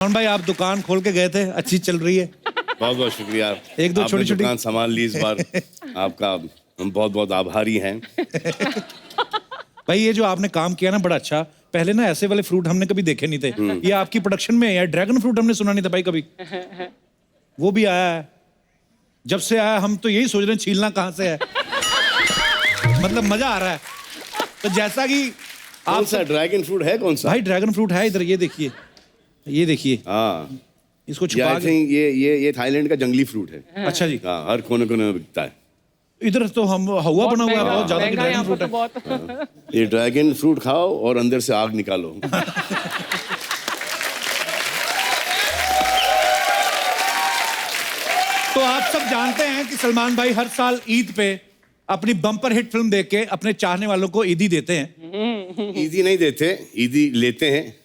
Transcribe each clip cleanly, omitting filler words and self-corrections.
सलमान भाई आप दुकान खोल के गए थे, अच्छी चल रही है? बहुत बहुत शुक्रिया। एक दो छोटी छोटी दुकान संभाल ली इस बार। आपका हम बहुत बहुत आभारी हैं। भाई ये जो आपने काम किया ना बड़ा अच्छा। पहले ना ऐसे वाले फ्रूट हमने कभी देखे नहीं थे। ये आपकी प्रोडक्शन में है। ड्रैगन फ्रूट हमने सुना नहीं था भाई कभी। वो भी आया है। जब से आया हम तो यही सोच रहे हैं छीलना कहाँ से है। मतलब मजा आ रहा है। तो जैसा कि कौन सा ड्रैगन फ्रूट है? कौन सा भाई? ड्रैगन फ्रूट है इधर, ये देखिए, ये देखिए। हाँ, इसको छुपा के। ये थाईलैंड का जंगली फ्रूट है। अच्छा जी। हाँ, हर कोने कोने में बिकता है। इधर तो हम हवा बना हुआ है बहुत ज्यादा कि महंगा ड्रैगन यहाँ फ्रूट पर है। तो बहुत। ये ड्रैगन फ्रूट खाओ और अंदर से आग निकालो। तो आप सब जानते हैं कि सलमान भाई हर साल ईद पे अपनी बम्पर हिट फिल्म देख के अपने चाहने वालों को ईदी देते हैं। ईदी नहीं देते, ईदी लेते हैं।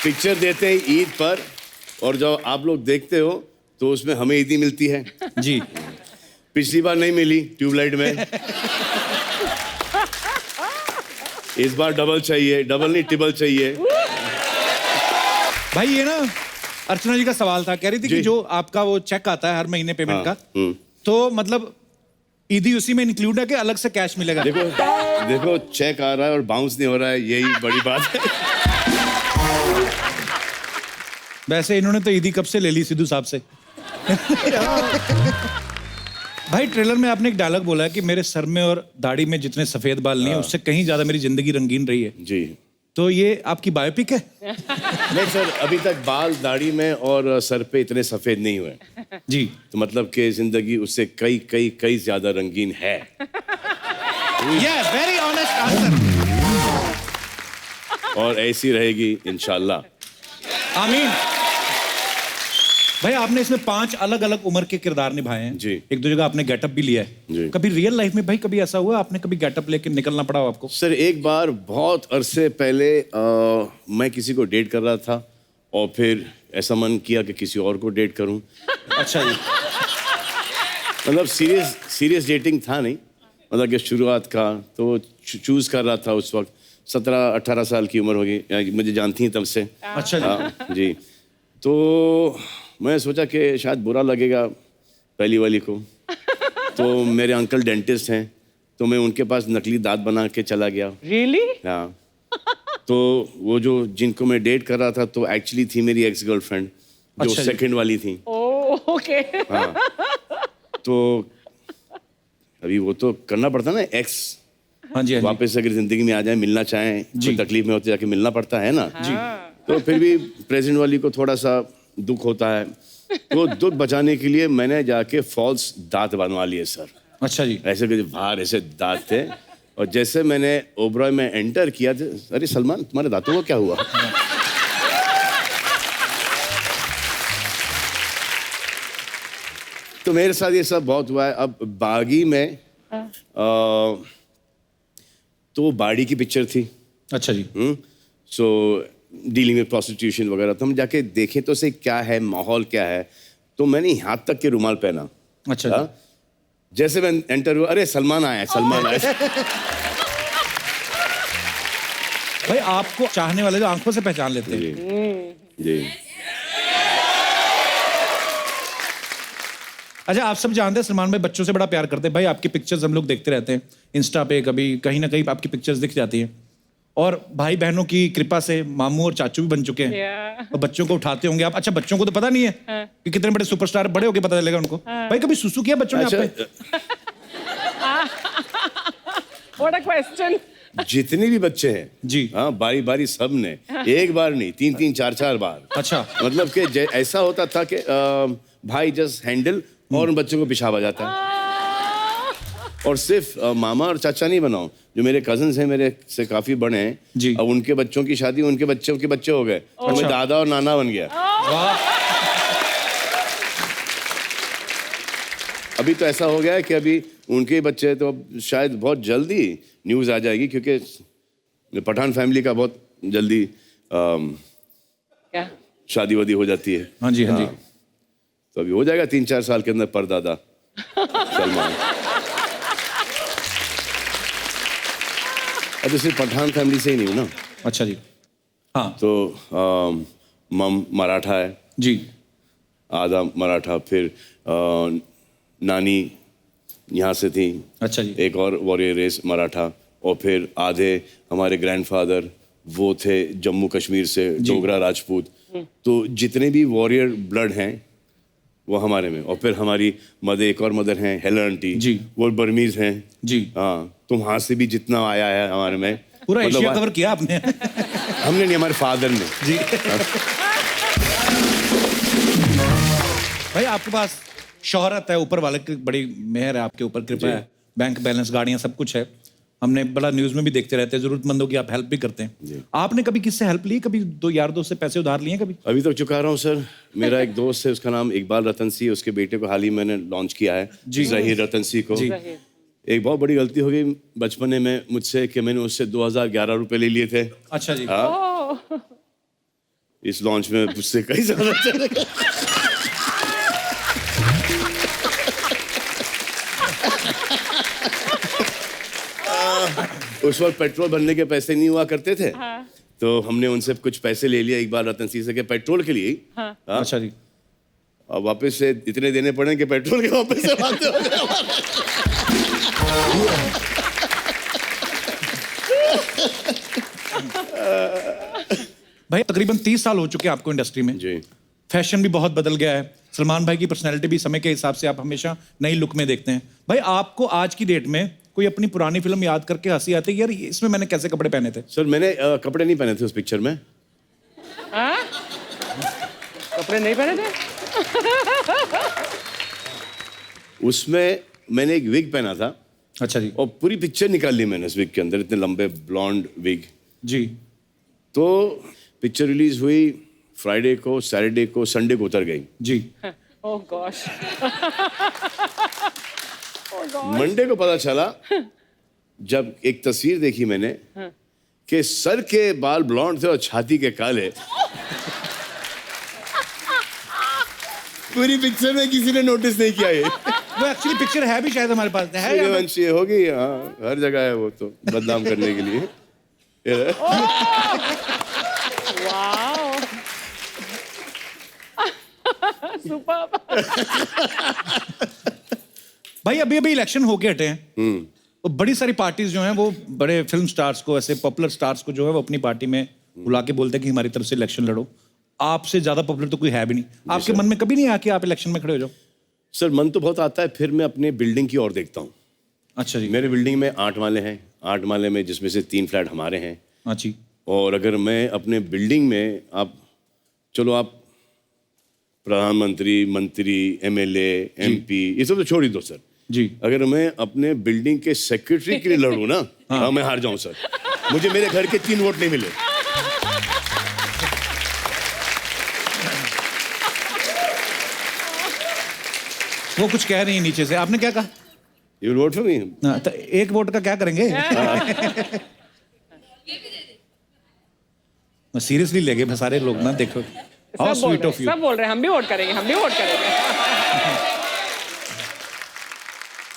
पिक्चर देते हैं ईद पर, और जब आप लोग देखते हो तो उसमें हमें ईदी मिलती है। जी। पिछली बार नहीं मिली ट्यूबलाइट में। इस बार डबल चाहिए, डबल नहीं टिबल चाहिए। भाई ये ना अर्चना जी का सवाल था, कह रही थी कि जो आपका वो चेक आता है हर महीने पेमेंट का, तो मतलब ईदी उसी में इंक्लूड है कि अलग से कैश मिलेगा? देखो चेक आ रहा है और बाउंस नहीं हो रहा है, यही बड़ी बात है। वैसे इन्होंने तो ईदी कब से ले ली सिद्धू साहब से। भाई ट्रेलर में आपने एक डायलॉग बोला है कि मेरे सर में और दाढ़ी में जितने सफेद बाल नहीं है उससे कहीं ज्यादा मेरी जिंदगी रंगीन रही है। जी। तो ये आपकी बायोपिक है? नहीं सर, अभी तक बाल दाढ़ी में और सर पे इतने सफेद नहीं हुए। जी। तो मतलब कि जिंदगी उससे कई कई कई ज्यादा रंगीन है। Yes, very honest answer. और ऐसी रहेगी इंशाल्लाह। आमीन। भाई आपने इसमें 5 अलग अलग उम्र के किरदार निभाए हैं। जी। एक दो जगह आपने गेटअप भी लिया है। जी। कभी रियल लाइफ में भाई कभी ऐसा हुआ आपने कभी गेटअप लेके निकलना पड़ा हो आपको? सर एक बार बहुत अरसे पहले मैं किसी को डेट कर रहा था और फिर ऐसा मन किया कि किसी और को डेट करूं। अच्छा जी। मतलब सीरियस डेटिंग था नहीं, मतलब कि शुरुआत का तो चूज कर रहा था। उस वक्त 17-18 साल की उम्र होगी, मुझे जानती हैं तब से। अच्छा जी। जी। तो मैं सोचा कि शायद बुरा लगेगा पहली वाली को। तो मेरे अंकल डेंटिस्ट हैं, तो मैं उनके पास नकली दांत बना के चला गया। रियली? हाँ। तो वो जो जिनको मैं डेट कर रहा था तो एक्चुअली थी मेरी एक्स गर्लफ्रेंड, जो अच्छा जी। सेकंड वाली थी। Oh okay. हाँ। तो अभी वो तो करना पड़ता ना, एक्स हाँ जी, हाँ जी। वापस अगर जिंदगी में आ जाए, मिलना चाहें, कोई तकलीफ में होती जाके मिलना पड़ता है ना। जी। तो फिर भी प्रेजेंट वाली को थोड़ा सा दुख होता है, तो दुख बचाने के लिए मैंने जाके फॉल्स दांत बनवा लिए सर। अच्छा जी। ऐसे कुछ बाहर ऐसे दांत थे, और जैसे मैंने ओबरॉय में एंटर किया था, अरे सलमान तुम्हारे दांतों को क्या हुआ? तो मेरे साथ ये सब बहुत हुआ है। अब बागी में तो बाड़ी की पिक्चर थी। अच्छा जी। सो डीलिंग विद प्रोस्टिट्यूशन वगैरह, तो हम जाके देखें तो से क्या है, माहौल क्या है। तो मैंने यहाँ तक के रुमाल पहना। अच्छा जी। जैसे मैं एंटर हुआ, अरे सलमान आया, सलमान आया। भाई आपको चाहने वाले जो आंखों से पहचान लेते हैं। जी जी। अच्छा आप सब जानते हैं सलमान भाई बच्चों से बड़ा प्यार करते हैं। भाई आपकी पिक्चर्स हम लोग देखते रहते हैं इंस्टा पे, कभी कहीं ना कहीं आपकी पिक्चर्स दिख जाती हैं। और भाई बहनों की कृपा से मामू और चाचू भी बन चुके हैं। और बच्चों को उठाते होंगे आप। अच्छा बच्चों को तो पता नहीं है कि कितने बड़े सुपरस्टार, बड़े होके पता चलेगा उनको। भाई कभी सुसु किया बच्चों ने आप पे? What a question. जितने भी बच्चे हैं जी। हाँ, बारी बारी सब ने, एक बार नहीं, 3-3 4-4 बार। अच्छा। मतलब कि ऐसा होता था कि भाई जस्ट हैंडल और उन बच्चों को पेशाब आ जाता है। और सिर्फ मामा और चाचा नहीं बनाओ, जो मेरे कजन्स हैं, मेरे से काफी बड़े हैं जी। अब उनके बच्चों की शादी उनके बच्चों के बच्चे हो गए, तो मैं दादा और नाना बन गया। वाह। अभी तो ऐसा हो गया है कि अभी उनके बच्चे, तो अब शायद बहुत जल्दी न्यूज़ आ जाएगी, क्योंकि पठान फैमिली का बहुत जल्दी क्या? शादी वादी हो जाती है। हाँ जी, हाँ जी। तो अभी हो जाएगा 3-4 साल के अंदर परदादा सलमान। अब तो सिर्फ पठान फैमिली से ही नहीं हूँ ना। अच्छा जी। हाँ तो मम मराठा है, जी, आधा मराठा, फिर नानी यहाँ से थी, अच्छा जी, एक और वॉरियर रेस मराठा, और फिर आधे हमारे ग्रैंडफादर वो थे जम्मू कश्मीर से, डोगरा राजपूत। तो जितने भी वॉरियर ब्लड हैं वो हमारे में, और फिर हमारी मदर, एक और मदर हैं हेलर आंटी जी, वो बर्मीज हैं जी, हाँ। तो वहाँ से भी जितना आया है हमारे में, पूरा मतलब एशिया कवर किया आपने। हमने नहीं, हमारे फादर ने। जी भाई आपके पास शोहरत है, ऊपर वाले की बड़ी मेहर है आपके ऊपर, कृपा है, बैंक बैलेंस, गाड़ियां, सब कुछ है। हमने बड़ा न्यूज में भी देखते रहते हैं, जरूरतमंदों की आप हेल्प भी करते हैं। आपने कभी किससे हेल्प ली? कभी दो यार दोस्त से पैसे उधार लिए कभी? अभी तक चुका रहा हूँ सर। मेरा एक दोस्त है, उसका नाम इकबाल रतन सिंह, उसके बेटे को हाल ही मैंने लॉन्च किया है, ज़हीर रतन सिंह को। एक बहुत बड़ी गलती हो गई बचपने में मुझसे कि मैंने उससे 2011 रुपए ले लिए थे। अच्छा जी। हाँ। इस लॉन्च में उससे कई ज्यादा चलेगा। उस वक्त पेट्रोल भरने के पैसे नहीं हुआ करते थे, तो हमने उनसे कुछ पैसे ले लिया इकबाल रतन सिंह से के पेट्रोल के लिए। हाँ। अच्छा जी। अब वापस से इतने देने पड़े कि पेट्रोल के वापस से बातें हो गए। भाई तकरीबन 30 साल हो चुके हैं आपको इंडस्ट्री में जी। फैशन भी बहुत बदल गया है, सलमान भाई की पर्सनैलिटी भी समय के हिसाब से आप हमेशा नई लुक में देखते हैं। भाई आपको आज की डेट में कोई अपनी पुरानी फिल्म याद करके हंसी आती है, यार इसमें मैंने कैसे कपड़े पहने थे? सर मैंने कपड़े नहीं पहने थे उस पिक्चर में। कपड़े नहीं पहने थे? उसमें मैंने एक विग पहना था। अच्छा जी। और पूरी पिक्चर निकाल ली मैंने उस विग के अंदर, इतने लंबे ब्लॉन्ड विग। जी। तो पिक्चर रिलीज हुई फ्राइडे को, सैटरडे को, संडे को उतर गई जी। ओह गॉश। मंडे को पता चला जब एक तस्वीर देखी मैंने कि सर के बाल ब्लॉन्ड थे और छाती के काले। पूरी पिक्चर में किसी ने नोटिस नहीं किया ये। वो एक्चुअली पिक्चर है भी शायद हमारे पास है। सूर्यवंशी होगी, हाँ हर जगह है वो, तो बदनाम करने के लिए। वाओ। सुपर। भाई अभी अभी इलेक्शन होके हटे हैं, तो बड़ी सारी पार्टीज जो हैं वो बड़े फिल्म स्टार्स को, ऐसे पॉपुलर स्टार्स को जो है वो अपनी पार्टी में बुला के बोलते हैं कि हमारी तरफ से इलेक्शन लड़ो। आपसे ज्यादा पॉपुलर तो कोई है भी नहीं। आपके मन में कभी नहीं आया कि आप इलेक्शन में खड़े हो जाओ? सर मन तो बहुत आता है, फिर मैं अपने बिल्डिंग की ओर देखता हूँ। अच्छा जी। मेरे बिल्डिंग में 8 माले हैं, 8 माले में जिसमें से 3 फ्लैट हमारे हैं। अच्छा। और अगर मैं अपने बिल्डिंग में, आप चलो आप प्रधानमंत्री, मंत्री, एमएलए, एमपी ये सब तो छोड़ ही दो सर जी। अगर मैं अपने बिल्डिंग के सेक्रेटरी के लिए लड़ूं ना, हाँ मैं हार जाऊं सर। मुझे मेरे घर के 3 वोट नहीं मिले। वो कुछ कह रही है नीचे से, आपने क्या कहा? You will vote for me? तो 1 वोट का क्या करेंगे? सीरियसली ले गए सारे लोग ना, देखो हाउ स्वीट ऑफ यू। सब बोल रहे हैं हम भी वोट करेंगे, हम भी वोट करेंगे।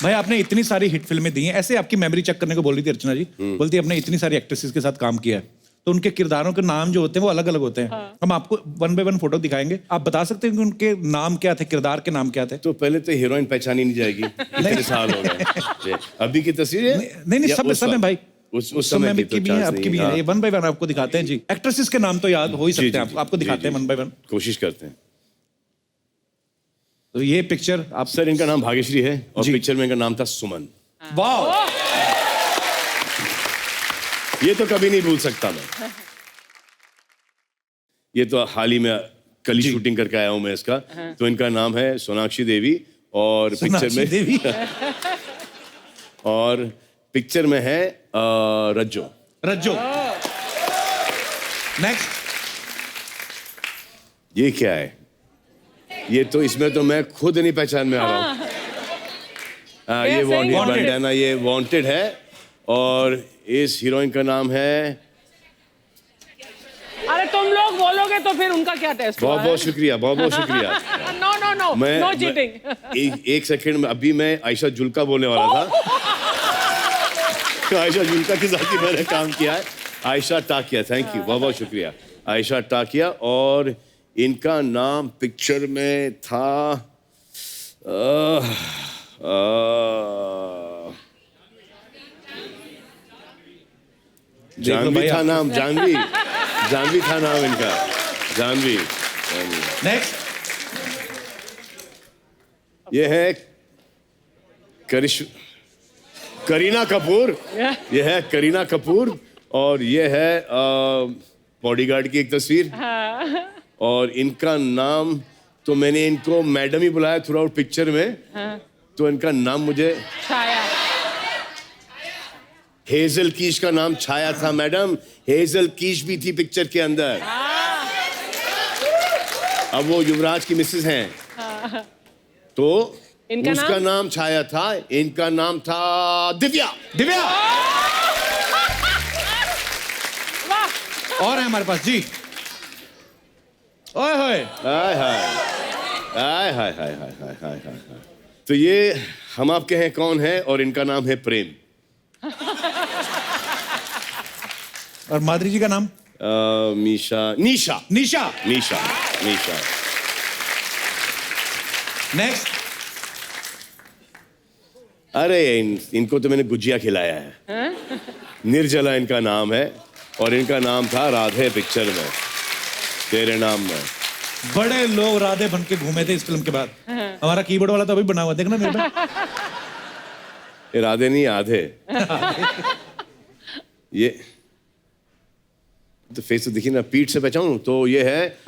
भाई आपने इतनी सारी हिट फिल्में दी हैं, ऐसे आपकी मेमोरी चेक करने को बोल रही थी अर्चना जी। बोलती है आपने इतनी सारी एक्ट्रेसेस के साथ काम किया है, तो उनके किरदारों के नाम जो होते हैं वो अलग अलग होते हैं। हम आपको 1 बाय 1 फोटो दिखाएंगे, आप बता सकते हैं कि उनके नाम क्या थे, किरदार के नाम क्या थे? तो पहले तो हीरोइन पहचानी नहीं जाएगी, इतने साल हो गए। अभी की तस्वीर है? नहीं सब सब है भाई, उस समय की भी है, आपकी भी है। ये 1 बाय 1 आपको दिखाते हैं जी। एक्ट्रेसेस के नाम तो याद हो ही सकते हैं, आपको दिखाते हैं 1 बाय 1। कोशिश करते हैं। तो ये पिक्चर आप सर, इनका नाम भाग्यश्री है और पिक्चर में इनका नाम था सुमन। वाह, ये तो कभी नहीं भूल सकता मैं। ये तो हाल ही में कल ही शूटिंग करके आया हूं मैं इसका। तो इनका नाम है सोनाक्षी देवी और पिक्चर में देवी और पिक्चर में है रज्जो। रज्जो। नेक्स्ट। ये क्या है? ये तो इसमें तो मैं खुद नहीं पहचान में आ रहा हूँ। ये बंडाना, ये वांटेड है और इस हीरोइन का नाम है। अरे तुम लोग बोलोगे तो फिर उनका क्या टेस्ट? बहुत बहुत शुक्रिया, बहुत बहुत शुक्रिया। No no no no cheating. एक सेकंड में, अभी मैं आयशा जुल्का बोलने वाला था। आयशा जुल्का के साथ ही मैंने काम किया है आयशा टाकिया, थैंक यू, बहुत बहुत शुक्रिया। आयशा टाकिया, और इनका नाम पिक्चर में था जानवी था नाम, जानवी, जानवी था नाम इनका, जानवी। नेक्स्ट। ये है करीना कपूर, ये है करीना कपूर, और ये है बॉडीगार्ड की एक तस्वीर। और इनका नाम तो मैंने इनको मैडम ही बुलाया थ्रू आउट पिक्चर में, तो इनका नाम मुझे छाया। हेजल कीश का नाम छाया था मैडम, हेजल कीश भी थी पिक्चर के अंदर। अब वो युवराज की मिसेस हैं, तो इनका उसका नाम छाया था, इनका नाम था दिव्या। दिव्या। वाह। और है हमारे पास जी। ओए होए। हाय हाय हाय हाय हाय हाय हाय हाय हाय। तो ये हम आपके हैं कौन है, और इनका नाम है प्रेम। और माधुरी जी का नाम? मीशा, निशा, निशा। निशा, निशा। नेक्स्ट। अरे इनको तो मैंने गुजिया खिलाया है। निर्जला इनका नाम है, और इनका नाम था राधे पिक्चर में, तेरे नाम में। बड़े लोग राधे बन के घूमे थे इस फिल्म के बाद। हमारा कीबोर्ड वाला तो अभी बना हुआ, देखना मेरे पास। ये राधे नहीं, आधे। ये तो फेस तो दिखी ना, पीठ से पहचानूं तो ये है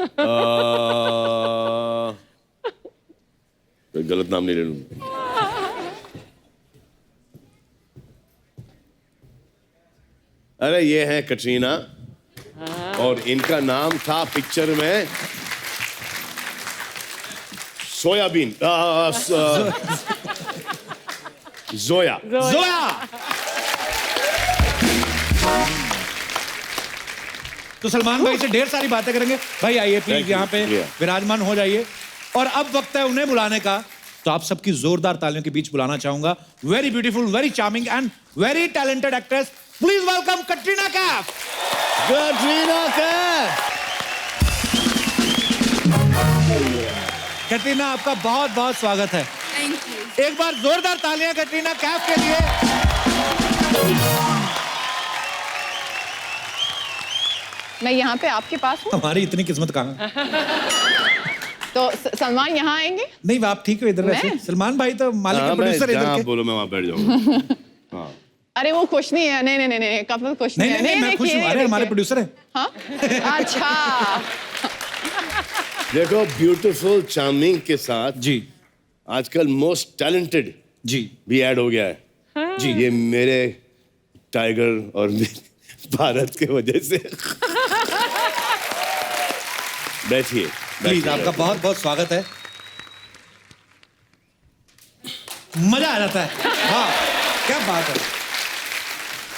गलत नाम नहीं ले लूं। अरे ये है कटरीना, और इनका नाम था पिक्चर में सोयाबीन, जोया। जोया। तो सलमान भाई से ढेर सारी बातें करेंगे। भाई आइए प्लीज यहाँ पे विराजमान हो जाइए। और अब वक्त है उन्हें बुलाने का, तो आप सबकी जोरदार तालियों के बीच बुलाना चाहूंगा very beautiful, very charming and very talented actress, please welcome Katrina Kaif. Katrina Kaif. Katrina, आपका बहुत बहुत स्वागत है। Thank you. एक बार जोरदार तालियां कटरीना कैफ के लिए। मैं यहाँ पे आपके पास हूँ, हमारी इतनी किस्मत कहाँ? तो सलमान यहाँ आएंगे? नहीं, आप ठीक हो इधर वैसे। मैं? सलमान भाई तो मालिक के प्रोड्यूसर जहाँ इधर आप के। बोलो मैं वहां बैठ जाऊंगा। हाँ। अरे वो खुश नहीं है, नहीं नहीं नहीं नहीं, कपल खुश नहीं नहीं नहीं, है। मैं खुश हूँ। अरे हमारे प्रोड्यूसर हैं। हाँ अच्छा। देखो, ब्यूटीफुल चार्मिंग के साथ जी आजकल मोस्ट टैलेंटेड जी भी ऐड हो गया है। जी, ये मेरे टाइगर और भारत के वजह से। बैठिए, प्लीज, आपका बहुत बहुत स्वागत है। मजा आ जाता है। हाँ, क्या बात है।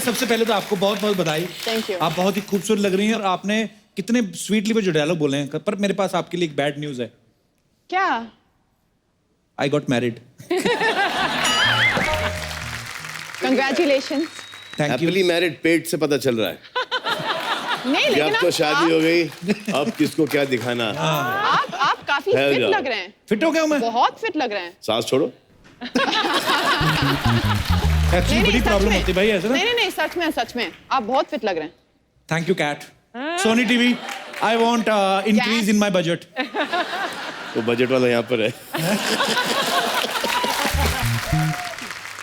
सबसे पहले तो आपको बहुत बहुत बधाई। Thank you. आप बहुत ही खूबसूरत लग रही हैं, और आपने कितने स्वीटली वो जो डायलॉग बोले हैं। पर मेरे पास आपके लिए एक बैड न्यूज है। क्या? I got married. Congratulation. Thank you. Happily married, पेट से पता चल रहा है नहीं कि लेकिन अब तो शादी हो गई, अब किसको क्या दिखाना। आप काफी फैल फिट जाओ। लग रहे हैं, फिट हो गया हूं मैं? बहुत फिट लग रहे हैं। सांस छोड़ो। एक्चुअली बड़ी सच प्रॉब्लम में। होती है भाई ऐसे ना। नहीं नहीं, सच में सच में आप बहुत फिट लग रहे हैं। Thank you Kat. Sony TV, I want increase in my budget. वो बजट वाला यहाँ पर है।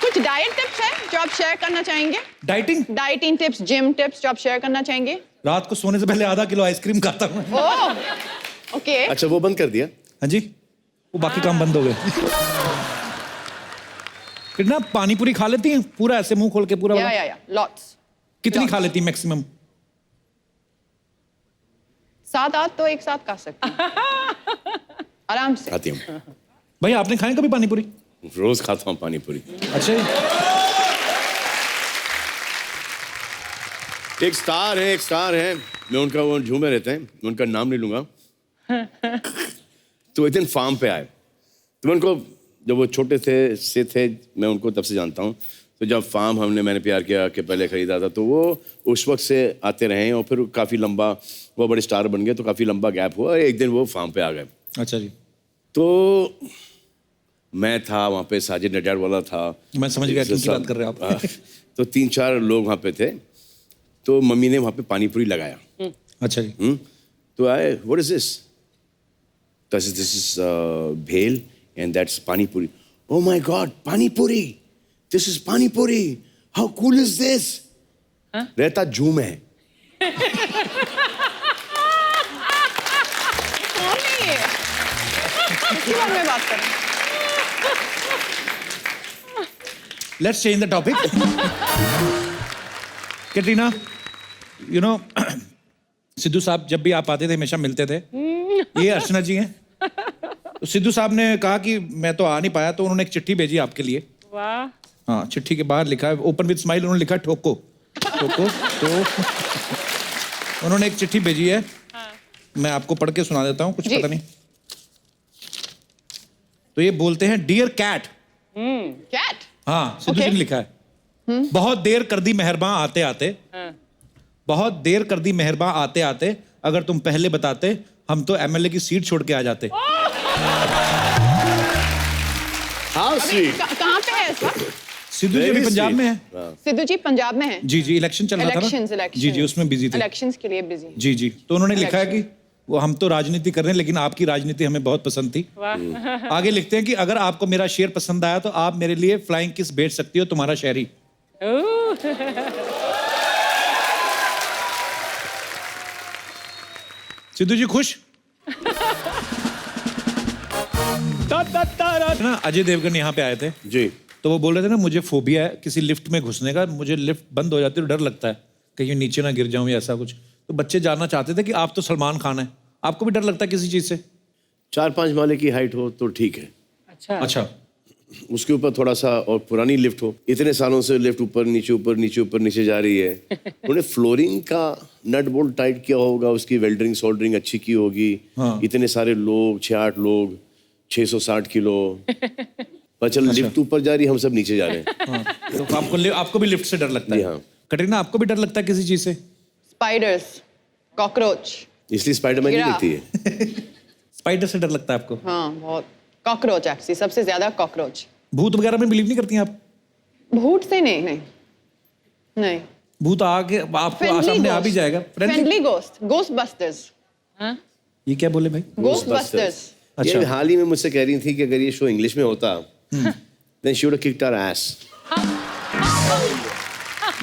कुछ डाइट टिप्स है जो आप शेयर करना चाहेंगे? Dieting? Dieting tips, gym tips जो आप शेयर करना चाहेंगे? रात को सोने से पहले आधा किलो आइसक्रीम खाता हूँ। Oh okay. अच्छा, वो बंद कर दिया? हाँ जी, वो बाकी काम बंद हो गए। कितना पानी पूरी खा लेती हैं पूरा ऐसे मुंह खोल के पूरा वाला? या लॉट्स। कितनी खा लेती मैक्सिमम? 7-8 तो एक साथ खा सकते हैं आराम से। खाती हूँ, भाई आपने खाए कभी पानी पूरी? रोज खाता हूँ पानी पूरी। अच्छा जी। एक स्टार है, मैं उनका, वो झूमे रहते हैं, मैं उनका नाम नहीं लूंगा। तो एक दिन फार्म पे आए, तो मैं उनको, जब वो छोटे थे मैं उनको तब से जानता हूँ। तो जब फार्म मैंने प्यार किया के पहले खरीदा था, तो वो उस वक्त से आते रहे हैं और फिर काफ़ी लंबा, वो बड़े स्टार बन गए तो काफ़ी लंबा गैप हुआ, एक दिन वो फार्म पे आ गए। अच्छा जी, तो मैं था वहाँ पे, साजिद नडियाड वाला था। मैं समझ गया किनकी बात कर रहे हैं आप। तो 3-4 लोग वहाँ पे थे, तो मम्मी ने वहाँ पे पानी पूरी लगाया। अच्छा जी, तो आए, what is this? This is भेल एंड दैट्स पानी पूरी। ओह माय गॉड, पानी पूरी, दिस इज पानी पूरी, हाउ कूल इज दिस? रहता जूम है। कौन है ये? किसके बारे में बात कर रहे हैं? Let's change the topic. Katrina, you know, Sidhu साहब जब भी आप आते थे हमेशा मिलते थे। ये अर्चना जी हैं। तो सिद्धू साहब ने कहा कि मैं तो आ नहीं पाया, तो उन्होंने एक चिट्ठी भेजी आपके लिए। वाह, हाँ, चिट्ठी के बाहर लिखा है, ओपन विद स्माइल, उन्होंने लिखा ठोको ठोको। तो उन्होंने एक चिट्ठी भेजी है, मैं आपको पढ़ के सुना देता हूँ, कुछ जी। पता नहीं। तो ये बोलते हैं, डियर कैट। कैट? हाँ, सिद्धू जी Okay. ने लिखा है। बहुत देर कर दी मेहरबान आते आते, बहुत देर कर दी मेहरबान आते आते, अगर तुम पहले बताते हम तो एमएलए की सीट छोड़ के आ जाते। How sweet. कहाँ पे है इसका? सिद्धू जी अभी पंजाब में है। सिद्धू जी पंजाब में है। जी जी, इलेक्शन चल रहा था इलेक्शंस, ना। इलेक्शंस। जी जी, उसमें बिजी थे। इलेक्शंस के लिए बिजी। जी जी, तो उन्होंने लिखा है कि वो हम तो राजनीति कर रहे हैं, लेकिन आपकी राजनीति हमें बहुत पसंद थी। वाह। आगे लिखते हैं कि अगर आपको मेरा शेर पसंद आया तो आप मेरे लिए फ्लाइंग किस भेज सकती हो, तुम्हारा शहरी। ओह, सिद्धू जी खुश ना। अजय देवगन यहाँ पे आए थे, जी, तो वो बोल रहे थे ना, मुझे फोबिया है किसी लिफ्ट में घुसने का, मुझे लिफ्ट बंद हो जाती है तो डर लगता है कहीं नीचे ना गिर जाऊं या ऐसा कुछ। तो बच्चे जानना चाहते थे कि आप तो सलमान खान है, आपको भी डर लगता है किसी चीज से? 4-5 माले की हाइट हो तो ठीक है, अच्छा अच्छा, उसके ऊपर थोड़ा सा और पुरानी लिफ्ट हो। इतने सालों से लिफ्ट ऊपर नीचे जा रही है। उन्होंने फ्लोरिंग का नट बोल्ट टाइट किया होगा, उसकी वेल्डरिंग सोल्डरिंग अच्छी की होगी। हाँ। इतने सारे लोग, 6-8 लोग, 660 किलो, पर चल लिफ्ट ऊपर जा रही है, हम सब नीचे जा रहे हैं। हाँ। तो आपको भी लिफ्ट से डर लगता जी है? हाँ। कटरीना, आपको भी डर लगता है किसी चीज से? Spiders, cockroach. इसलिए स्पाइडरमैन नहीं गिरा। देखती है। स्पाइडर से डर लगता है आपको? हाँ, बहुत। कॉकरोच एक्चुअली, सबसे ज्यादा कॉकरोच। भूत वगैरह में बिलीव नहीं करती हैं आप? भूत से नहीं, नहीं नहीं। भूत आके आपको सामने आ भी जाएगा। Friendly ghost, ghost busters. हाँ? ये क्या बोले भाई? Ghost busters. अच्छा। ये हाल ही में मुझसे कह रही थी कि अगर ये शो इंग्लिश में होता, then she would have kicked our ass.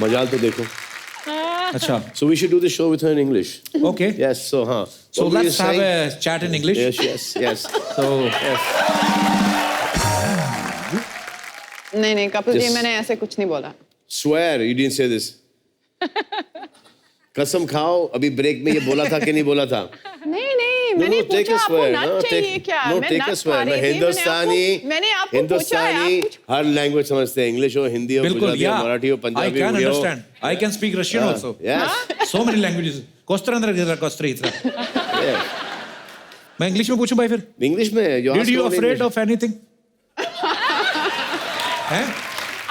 मजाल तो देखो। अच्छा, So we should do the show with her in English. okay. Yes, so हाँ. So What were you let's have saying? a chat in English. Yes. So Yes. नहीं Kapil ji, Just- मैंने ऐसे कुछ नहीं बोला। Swear you didn't say this. कसम खाओ, अभी ब्रेक में ये बोला था कि नहीं बोला था? नहीं, मैंने take पूछा a आपको swear. नट चाहिए क्या? No, मैं take a नट swear. खा मैं रही थी, मैंने आपको पूछा है, हिंदुस्तानी आप कुछ। हर लैंग्वेज समझते हैं, इंग्लिश हो, हिंदी हो, बिल्कुल, गुजराती हो, yeah. मराठी हो, I पंजाबी can हो। understand. I can speak Russian also. Yes. So many languages. कोस्त्रा Yes. मैं इंग्लिश में पूछूं भाई फिर? इंग्लिश में जो Did you afraid of anything? हैं?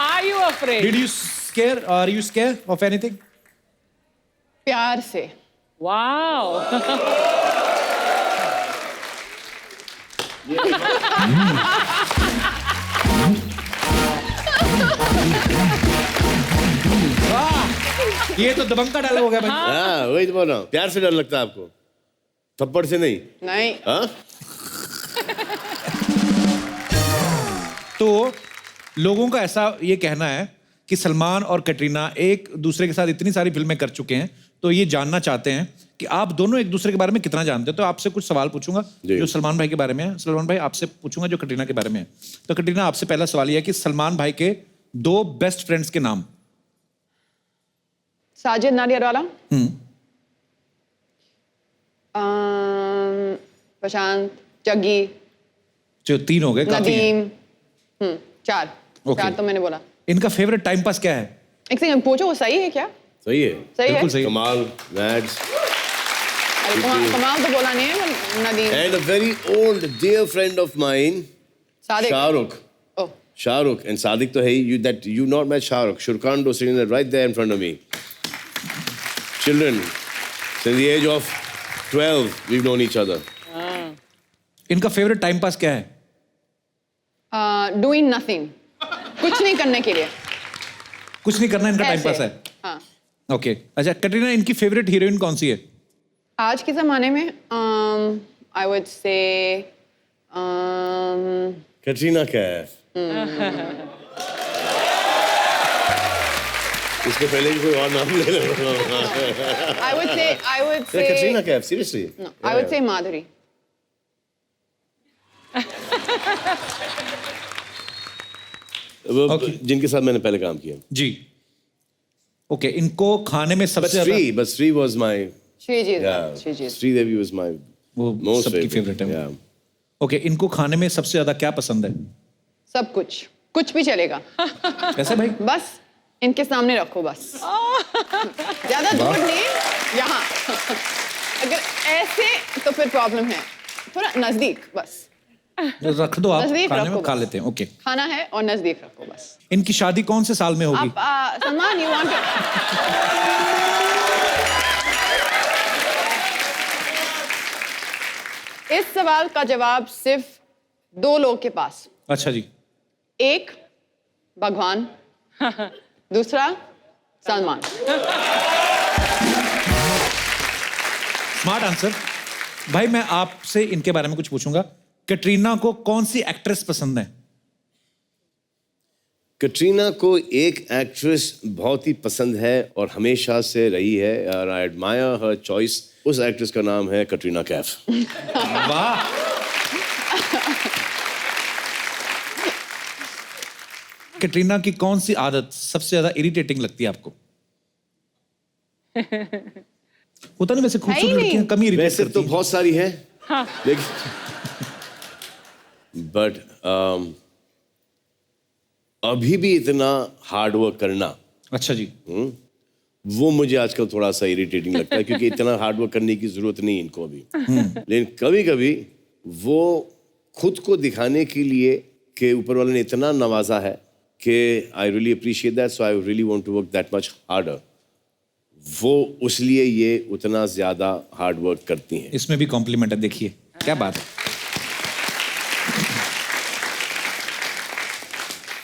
Are you afraid? Did you scare? Are you scared of anything? प्यार से। Wow. ये तो दबंग का डायलॉग हो गया भाई। हाँ, वही तो बोल रहा हूँ, प्यार से डर लगता है आपको, थप्पड़ से नहीं। नहीं, हाँ? तो लोगों का ऐसा ये कहना है कि सलमान और कैटरीना एक दूसरे के साथ इतनी सारी फिल्में कर चुके हैं, तो ये जानना चाहते हैं कि आप दोनों एक दूसरे के बारे में कितना जानते हो। तो आपसे कुछ सवाल पूछूंगा जी। जो सलमान भाई के बारे में है, सलमान भाई आपसे पूछूंगा जो कैटरीना के बारे में है। तो कैटरीना, आपसे पहला सवाल ये है कि सलमान भाई के 2 बेस्ट फ्रेंड्स के नाम। साजिद नाडियाडवाला, प्रशांत, जग्गी, जो 3 हो गए, काफी हैं। नदीम। 4 Okay. 4 तो मैंने बोला। इनका फेवरेट टाइम पास क्या है? एक सेकंड, पूछो वो सही है क्या? सही है। सही है? बिल्कुल सही। कमाल, मैड्स, अरे कमाल तो बोला नहीं है, Nadeem. and a very old dear friend of mine, Sadiq. Shahrukh. Oh, Shahrukh and Sadiq to hai you not met Shahrukh. Shurkando sitting there right there in front of me. Children, since the age of 12, we've known each other. इनका favourite time pass क्या है? Doing nothing, कुछ नहीं करने के लिए। कुछ नहीं करना इनका टाइम ऐसे। पास है। हाँ। ओके अच्छा कटरीना, इनकी फेवरेट हीरोइन कौन सी है? आज के ज़माने में आई वुड से Katrina Kaif. इसके पहले भी कोई और नाम ले लो। I would say Katrina Kaif, seriously? I would say Madhuri. वो Okay. जिनके साथ मैंने पहले काम किया। जी ओके इनको खाने में सबसे ज्यादा But Sri was my Sreejith. Sri Devi was my वो most सबकी favorite. फेवरेट है। Yeah. ओके इनको खाने में सबसे ज्यादा क्या पसंद है? सब कुछ भी चलेगा, कैसे भाई? बस इनके सामने रखो बस। ज्यादा दूर नहीं, यहाँ। अगर ऐसे तो फिर प्रॉब्लम है, थोड़ा नजदीक बस। रख दो आप, नजदीक खाने रखो में खा बस। लेते हैं। ओके खाना है और नजदीक रखो बस। इनकी शादी कौन से साल में होगी? आप सलमान, यू वांट इस सवाल का जवाब सिर्फ 2 लोग के पास। अच्छा जी एक भगवान, दूसरा सलमान। Smart answer. भाई मैं आपसे इनके बारे में कुछ पूछूंगा। कटरीना को कौन सी एक्ट्रेस पसंद है? कटरीना को एक एक्ट्रेस बहुत ही पसंद है और हमेशा से रही है और आई एडमायर हर चॉइस। उस एक्ट्रेस का नाम है कटरीना कैफ। वाह कटरीना की कौन सी आदत सबसे ज्यादा इरिटेटिंग लगती है आपको? होता नहीं वैसे खूबसूरत नहीं। लड़कियां कम ही इरिटेट वैसे करती तो हैं। बहुत सारी है लेकिन बट अभी भी इतना हार्ड वर्क करना अच्छा जी वो मुझे आजकल थोड़ा सा इरिटेटिंग लगता है क्योंकि इतना हार्ड वर्क करने की जरूरत नहीं इनको अभी। लेकिन कभी कभी वो खुद को दिखाने के लिए कि ऊपर वाले ने इतना नवाजा है कि I really appreciate that, so I really want to work that much harder. वो उसलिए ये उतना ज्यादा हार्ड वर्क करती हैं। इसमें भी कॉम्प्लीमेंट है, देखिए क्या बात है।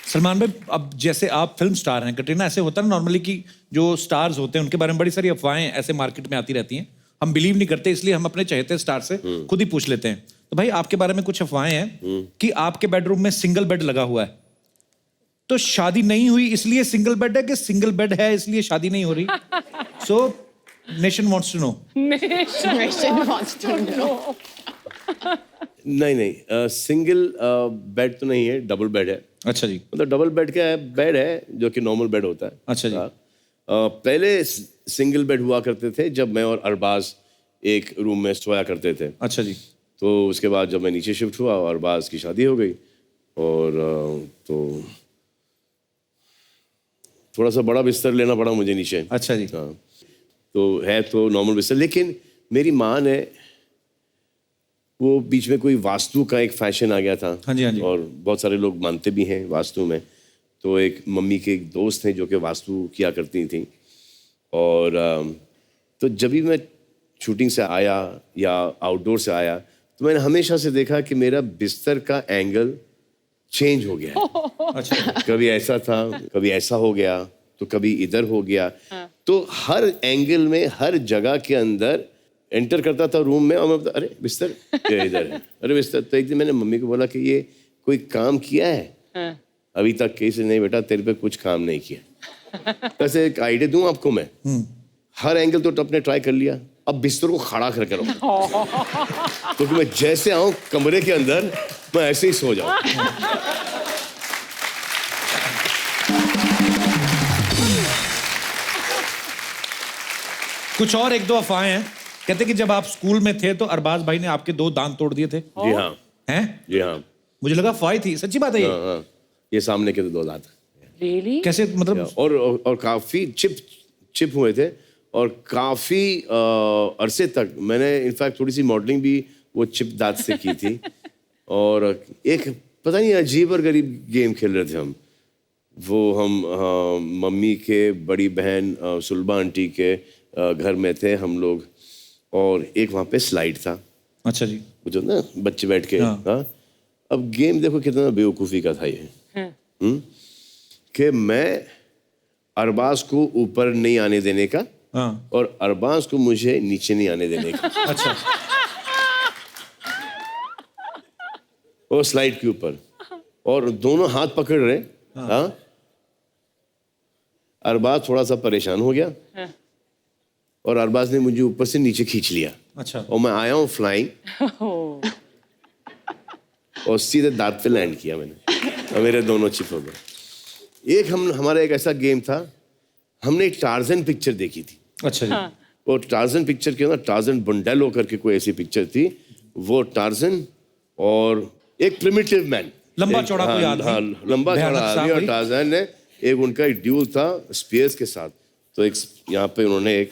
सलमान भाई अब जैसे आप फिल्म स्टार हैं, कटरीना ऐसे होता है ना नॉर्मली कि जो स्टार्स होते हैं उनके बारे में बड़ी सारी अफवाहें ऐसे मार्केट में आती रहती हैं, हम बिलीव नहीं करते, इसलिए हम अपने चहेते स्टार से खुद ही पूछ लेते हैं। तो भाई आपके बारे में कुछ अफवाहें हैं कि आपके बेडरूम में सिंगल बेड लगा हुआ है, तो शादी नहीं हुई इसलिए सिंगल बेड है कि सिंगल बेड है इसलिए शादी नहीं हो रही? So nation wants to know. Nation wants to know. नहीं सिंगल बेड तो नहीं है, डबल बेड है। अच्छा जी मतलब डबल बेड क्या है? बेड है जो कि नॉर्मल बेड होता है। अच्छा जी। पहले सिंगल बेड हुआ करते थे जब मैं और अरबाज एक रूम में सोया करते थे। अच्छा जी तो उसके बाद जब मैं नीचे शिफ्ट हुआ और अरबाज की शादी हो गई और तो थोड़ा सा बड़ा बिस्तर लेना पड़ा मुझे नीचे। अच्छा जी हाँ तो है तो नॉर्मल बिस्तर, लेकिन मेरी माँ ने वो बीच में कोई वास्तु का एक फैशन आ गया था। हाँ जी, हाँ जी। और बहुत सारे लोग मानते भी हैं वास्तु में। तो एक मम्मी के एक दोस्त हैं जो कि वास्तु किया करती थी और तो जब भी मैं शूटिंग से आया या आउटडोर से आया तो मैंने हमेशा से देखा कि मेरा बिस्तर का एंगल चेंज हो गया है। अच्छा कभी ऐसा था, कभी ऐसा हो गया, तो कभी इधर हो गया। तो हर एंगल में हर जगह के अंदर एंटर करता था रूम में और मैं बोलता, अरे बिस्तर ये इधर है, अरे बिस्तर। तो एक दिन मैंने मम्मी को बोला कि ये कोई काम किया है? अभी तक कैसे नहीं बेटा, तेरे पे कुछ काम नहीं किया। वैसे एक आइडिया दूं आपको मैं, हर एंगल तो अपने ट्राई कर लिया, अब बिस्तर को खड़ा करके रखो क्योंकि मैं जैसे आऊं कमरे के अंदर मैं ऐसे ही सो जाऊं। कुछ और एक दो अफवाहें हैं, कहते कि जब आप स्कूल में थे तो अरबाज भाई ने आपके 2 दांत तोड़ दिए थे। जी हाँ, हैं? जी हाँ, मुझे लगा अफवाह थी, सच्ची बात है ये? हाँ, हाँ। ये सामने के तो 2 दांत Really? कैसे मतलब? और काफी चिप हुए थे और काफी अरसे तक मैंने इनफैक्ट थोड़ी सी मॉडलिंग भी वो चिप दांत से की थी। और एक पता नहीं अजीब और गरीब गेम खेल रहे थे हम। वो हम मम्मी के बड़ी बहन सुलभा आंटी के घर में थे हम लोग, और एक वहाँ पे स्लाइड था। अच्छा जी। वो जो ना बच्चे बैठ के, हाँ। हाँ। अब गेम देखो कितना बेवकूफ़ी का था ये, कि मैं अरबाज को ऊपर नहीं आने देने का, हाँ। और अरबाज को मुझे नीचे नहीं आने देने का। अच्छा। और स्लाइड के ऊपर, और दोनों हाथ पकड़ रहे। हाँ। अरबाज थोड़ा सा परेशान हो गया, और अरबाज ने मुझे ऊपर से नीचे खींच लिया। अच्छा। और मैं आया हूँ फ्लाइंग, और सीधे दांत पे लैंड किया मैंने, और मेरे दोनों चिप हो गए। एक हमारा एक ऐसा गेम था, हमने एक टार्जन पिक्चर देखी थी। अच्छा जी। और टार्जन पिक्चर के अंदर टार्जन बंडेलो करके कोई ऐसी पिक्चर थी। वो टार्जन और एक प्रिमिटिव मैन, लंबा चौड़ा कोई आदमी। हाँ, लंबा भयानक चौड़ा सा आदमी, और कोई। टार्जन ने एक उनका एक ड्यूल था स्पीयर्स के साथ। तो एक यहाँ पे उन्होंने एक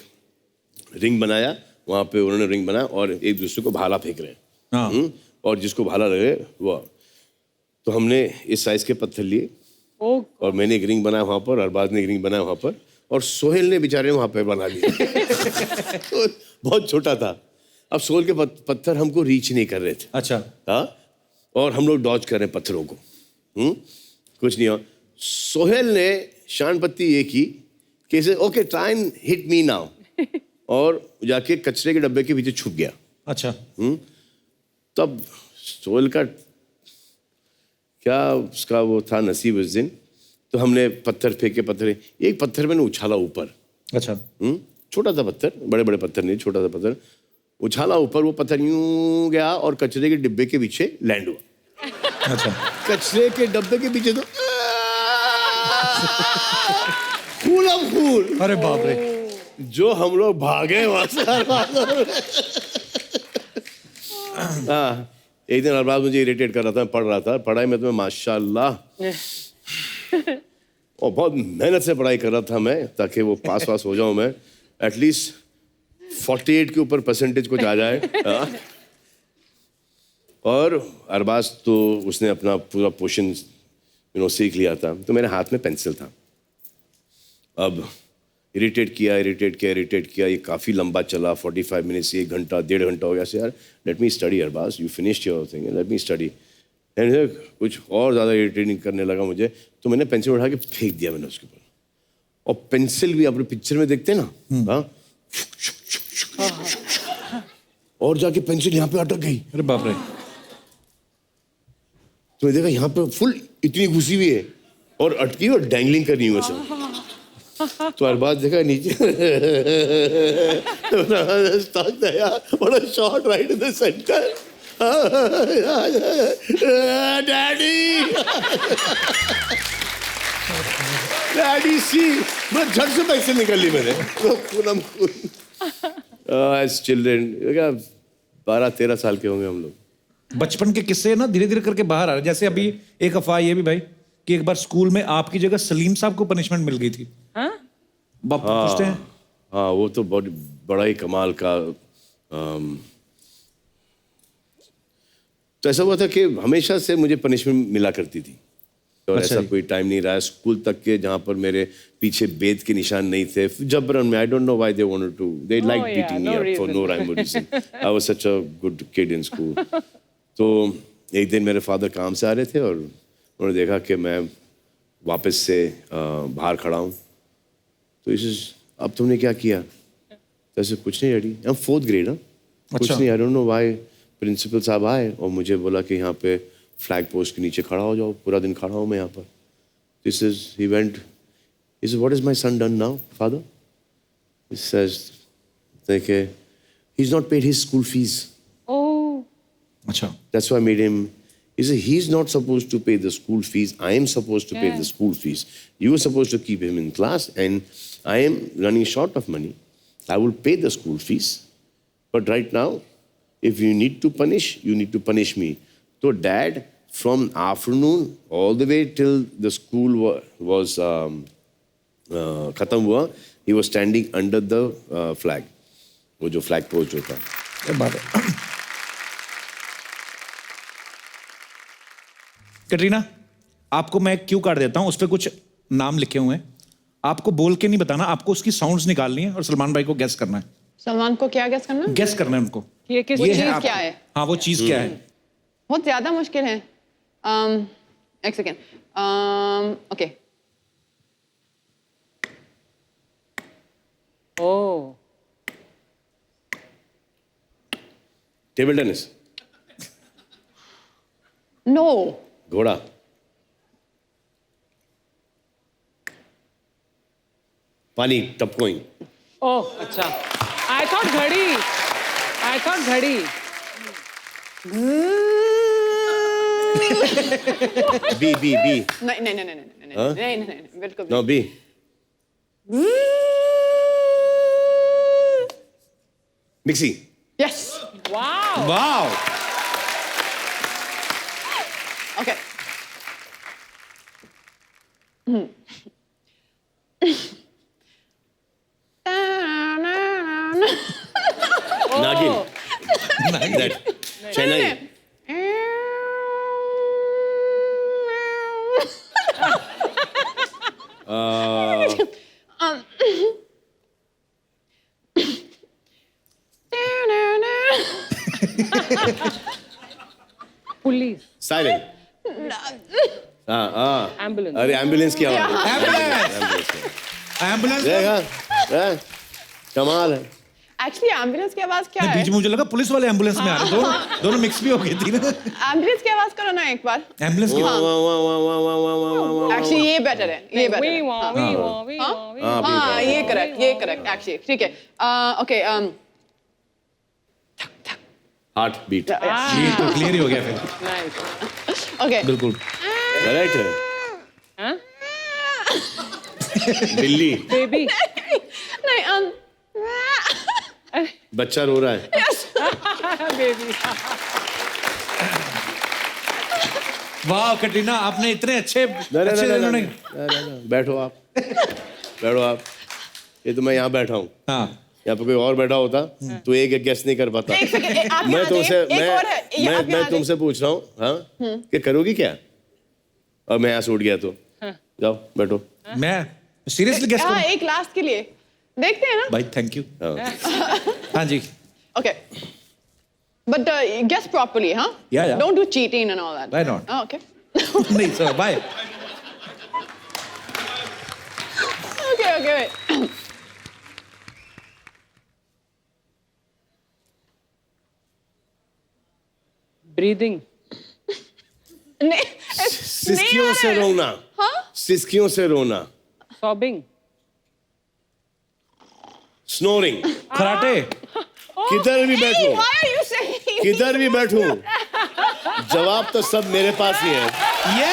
रिंग बनाया, वहाँ पे उन्होंने रिंग बनाया, और एक दूसरे को भाला फेंक रहे हैं। हाँ। और जिसको भाला लगे वो, तो हमने इस साइज के पत्थर लिए, Oh, और मैंने एक रिंग बनाया वहाँ पर, अरबाज ने एक रिंग बनाया वहाँ पर, और सोहेल ने बेचारे वहाँ पे बना लिया। तो बहुत छोटा था। अब सोहेल के पत्थर हमको रीच नहीं कर रहे थे। अच्छा। हाँ, और हम लोग डॉज कर रहे हैं पत्थरों को। कुछ नहीं हुआ। सोहेल ने शान पत्ती ये की कि okay try and hit me now, और जाके कचरे के डब्बे के पीछे छुप गया। अच्छा। तब सोहेल का क्या उसका वो था नसीब उस दिन, तो हमने पत्थर फेंके, एक पत्थर मैंने उछाला ऊपर। अच्छा। छोटा सा पत्थर, बड़े बड़े पत्थर नहीं, छोटा सा पत्थर उछाला ऊपर, वो पत्थर यूं गया और कचरे के डिब्बे के पीछे लैंड हुआ। अच्छा। कचरे के डब्बे के पीछे तो फूल अब फूल, अरे बाप रे। जो हम लोग भागे वहां से। हाँ, एक दिन अरबाज मुझे इरिटेट कर रहा था, मैं पढ़ रहा था, पढ़ाई में तो मैं माशाल्लाह और बहुत मेहनत से पढ़ाई कर रहा था मैं, ताकि वो पास हो जाऊं मैं, एटलीस्ट 48 के ऊपर परसेंटेज कुछ आ जाए। हाँ। और अरबाज तो उसने अपना पूरा पोर्शन सीख लिया था, तो मेरे हाथ में पेंसिल था। अब इरिटेट किया, ये काफ़ी लंबा चला, 45 मिनट्स, 1 घंटा, 1.5 घंटा हो गया। से यार let me study Arbaaz, you finished your thing, let me study. And कुछ और ज़्यादा इरिटेटिंग करने लगा मुझे, तो मैंने पेंसिल उठा के फेंक दिया मैंने उसके ऊपर। और पेंसिल भी अपने पिक्चर में देखते हैं ना, हाँ, और जाके पेंसिल यहाँ पे अटक गई। अरे बाप रे। तो मैं देखा यहाँ पे फुल इतनी घुसी हुई है, और अटकी और डैंगलिंग कर रही हूँ वैसे। तो अरबाज देखा नीचे, बड़ा short right in the centre, daddy, daddy see, मैं झट से पैसे निकल ली मैंने। एज चिल्ड्रन, 12-13 साल के होंगे हम लोग। बचपन के किस्से ना धीरे धीरे करके बाहर आ रहे। जैसे अभी एक अफवाह ये भी भाई कि एक बार स्कूल में आपकी जगह सलीम साहब को पनिशमेंट मिल गई थी। हाँ? बाप पूछते हैं। हाँ, वो तो बहुत बड़ा ही कमाल का। तो ऐसा हुआ था कि हमेशा से मुझे पनिशमेंट मिला करती थी, और अच्छा ऐसा जी। कोई टाइम नहीं रहा स्कूल तक के जहाँ पर मेरे पीछे बेद के निशान नहीं थे। जबरन में, I don't know why they wanted to, they like yeah, beating me no up for reason. No rhyme और reason. I was such a good kid in school. तो एक दिन मेरे फादर काम से आ रहे थे, और उन्होंने देखा कि मैं वापस से बाहर खड़ा हूँ, तो इसे अब तुमने क्या किया? तो ऐसे कुछ नहीं डैडी, हम 4th ग्रेड। कुछ अच्छा। नहीं, I don't know why. Principal साहब आए और मुझे बोला कि यहाँ पे फ्लैग पोस्ट के नीचे खड़ा हो जाओ, पूरा दिन खड़ा हूँ मैं यहाँ पर। This is he went, he said, what is my son done now, father? He says, like, he's not paid his school fees. Oh, अच्छा। That's why I made him. He said, he's not supposed to pay the school fees. I am supposed to pay the school fees. You are supposed to keep him in class, and I am running short of money. I will pay the school fees. But right now, if you need to punish, you need to punish me. So dad, from afternoon all the way till the school was खत्म हुआ, he was standing under the flag, वो जो flag post होता है। क्या बात है। कटरीना, आपको मैं क्यू कार्ड देता हूं, उस पर कुछ नाम लिखे हुए हैं, आपको बोल के नहीं बताना, आपको उसकी साउंड्स निकालनी है और सलमान भाई को गेस करना है। सलमान को क्या गेस करना? गेस करना है उनको। ये किस वो ये चीज है क्या आपको- है? हाँ, वो चीज क्या है? बहुत ज्यादा मुश्किल है। एक second. Okay, Oh. Table tennis, no, घोड़ा, पानी टपकोइंग, Oh, अच्छा. I thought घड़ी. I thought घड़ी. बी बी बी, नहीं नहीं नहीं नहीं नहीं हाँ? नहीं नहीं नहीं बिल्कुल no B, mixie, yes, Wow. वाह, okay. Nagin, Oh. That, Chennai, Police. Silent, हाँ हाँ, Ambulance. अरे एम्बुलेंस की आवाज, एम्बुलेंस, एम्बुलेंस। देखा, कमाल है। एक्चुअली एम्बुलेंस की आवाज क्या नहीं, है? बीच में मुझे लगा पुलिस वाले एम्बुलेंस में आ रहे, दोनों मिक्स भी हो गई थी ना। एम्बुलेंस की आवाज करो ना एक बार। एम्बुलेंस की वाह वाह वाह वाह वाह वाह वाह वाह वाह। एक्चुअली ये बेटर है, ये बेटर We है। want, we want, we हाँ? want, we हाँ, want. हाँ, ये करेक्ट एक्चुअली ठीक है। ओके, हार्ट बीट, ये तो क्लियर ही हो गया फिर। Nice. ओके, बिल्कुल। करेक्ट है। Huh? बिल्ली, Baby. नहीं, बच्चा रो रहा है। Baby. वाह कटरीना, आपने इतने अच्छे नहीं, बैठो आप, बैठो आप। ये तो मैं यहाँ बैठा हूँ, हाँ, यहाँ पे कोई और बैठा होता तो एक गेस नहीं कर पाता। एक सेकंड, आप मैं यहाँ तुमसे आइए, एक और है, ये आप मैं यहाँ आइए। तुमसे पूछ रहा हूँ, हाँ, कि करोगी क्या? और मैं यहाँ से उठ गया तो जाओ बैठो। मैं सीरियसली गेस हाँ, करूं? एक लास्ट के लिए देखते हैं ना। भाई थैंक यू। हाँ। हाँ जी, Okay. But guess properly, huh? Yeah. Don't do cheating and all that. Why not? Oh, okay. नहीं sir, bye. Okay, wait. Breathing. नहीं, सिसकियों से रोना, सिसकियों से रोना, Sobbing. स्नोरिंग, कराटे, किधर भी बैठूं, Why are you saying? किधर भी बैठूं, जवाब तो सब मेरे पास ही है। ये